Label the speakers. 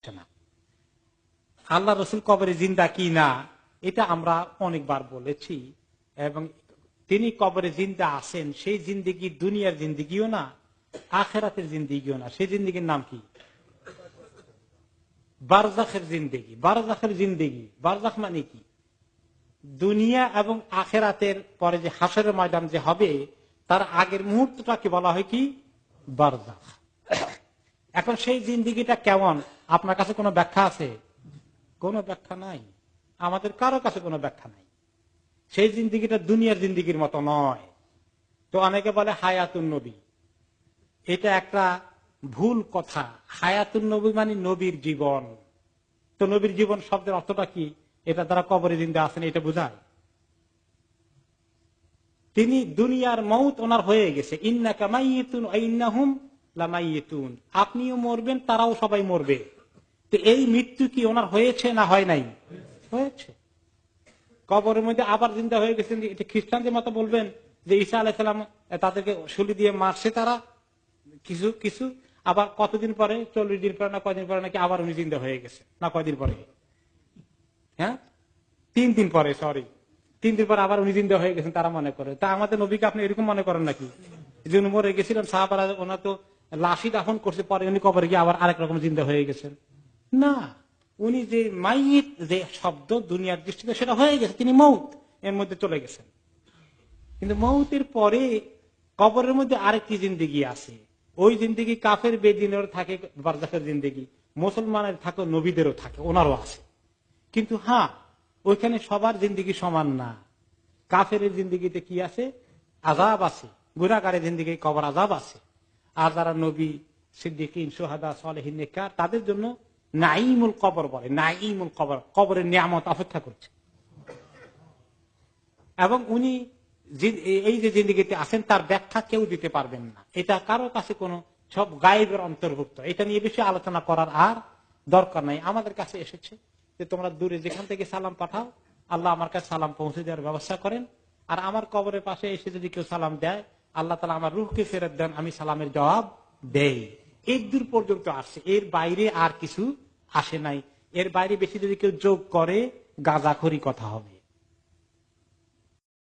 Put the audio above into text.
Speaker 1: না। আল্লাহ রসুল কবরে জিন্দা কি না এটা আমরা অনেকবার বলেছি, এবং তিনি কবরে জিন্দা আছেন। সেই জিন্দিগি দুনিয়ার জিন্দিগিও না, আখেরাতের জিন্দিগিও না। সেই জিন্দিগির নাম কি? বারজাখের জিন্দিগি। বারজাখের জিন্দিগি, বারজাখ মানে কি? দুনিয়া এবং আখেরাতের পরে যে হাসরের ময়দান যে হবে, তার আগের মুহূর্তটাকে বলা হয় কি? বারজাখ। এখন সেই জিন্দিগিটা কেমন? আপনার কাছে কোনো ব্যাখ্যা আছে? কোনো ব্যাখ্যা নাই, আমাদের কারো কাছে কোনো ব্যাখ্যা নাই। সেই জিন্দিগিটা দুনিয়ার জিন্দিগির মতো নয়। তো অনেকে বলে হায়াতুন নবী, এটা একটা ভুল কথা। হায়াতুন নবী মানে নবীর জীবন। তো নবীর জীবন শব্দের অর্থটা কি? এটা দ্বারা কবরে জিন্দা আছেন এটা বোঝায়? তিনি দুনিয়ার মউত ওনার হয়ে গেছে। ইন্নাকা মাইয়িতুন ওয়া ইন্নাহুম লামাইয়িতুন, আপনিও মরবেন, তারাও সবাই মরবে। তো এই মৃত্যু কি ওনার হয়েছে না হয় নাই? হয়েছে। কবরের মধ্যে আবার জিন্দা হয়ে গেছেন। এটা খ্রিস্টানদের মতো বলবেন যে ঈসা আলাইহিস সালাম তাদেরকে শুলি দিয়ে মারছে তারা কিছু কিছু, আবার কতদিন পরে, 40 দিন পরে না কয়দিন পরে নাকি আবার উনি জিন্দা হয়ে গেছে, না কয়দিন পরে, হ্যাঁ 3 দিন পরে, সরি 3 দিন পরে আবার উনি জিন্দা হয়ে গেছেন তারা মনে করে। তা আমাদের নবীকে আপনি এরকম মনে করেন নাকি যে উনি মরে গেছিলেন, সাহাবারা ওনার তো লাশই দাফন করছে, পরে উনি কবরে গিয়ে আবার আরেক রকম জিন্দা হয়ে গেছেন? না, উনি যে মাইয়িত যে শব্দ দুনিয়ার দৃষ্টিতে সেটা হয়ে গেছে, তিনি মউত এর মধ্যে চলে গেছেন। কিন্তু মউতের পরে কবরের মধ্যে আরেকটি জিন্দেগি আছে। ওই জিন্দেগি কাফের বেদিনের থাকে, বারজাখের জিন্দেগি মুসলমানের থাকে, নবীদেরও থাকে, ওনারও আছে। কিন্তু হ্যাঁ, ওইখানে সবার জিন্দেগি সমান না। কাফের জিন্দেগিতে কি আছে? আযাব আছে। গুনাহগারের জিন্দেগি কবর আযাব আছে। আর যারা নবী, সিদ্দিকিন, শুহাদা, সালেহিন, নেককার, তাদের জন্য নাঈমুল কবর বলে। নাঈমুল কবর, কবরের নিয়ামত অপেক্ষা করছে। এবং উনি এই যে জিন্দেগিতে আছেন তার ব্যাখ্যা কেউ দিতে পারবেন না। এটা কারো কাছে কোনো, সব গায়েবের অন্তর্ভুক্ত। এটা নিয়ে বেশি আলোচনা করার আর দরকার নাই। আমাদের কাছে এসেছে যে তোমরা দূরে যেখান থেকে সালাম পাঠাও, আল্লাহ আমার কাছে সালাম পৌঁছে দেওয়ার ব্যবস্থা করেন। আর আমার কবরের পাশে এসে যদি কেউ সালাম দেয়, আল্লাহ তাআলা আমার রূহকে ফেরত দেন, আমি সালামের জবাব দেই। এই দূর পর্যন্ত আসছে, এর বাইরে আর কিছু আসে নাই। এর বাইরে বেশি যদি কেউ যোগ করে গাঁজাখড়ি কথা হবে।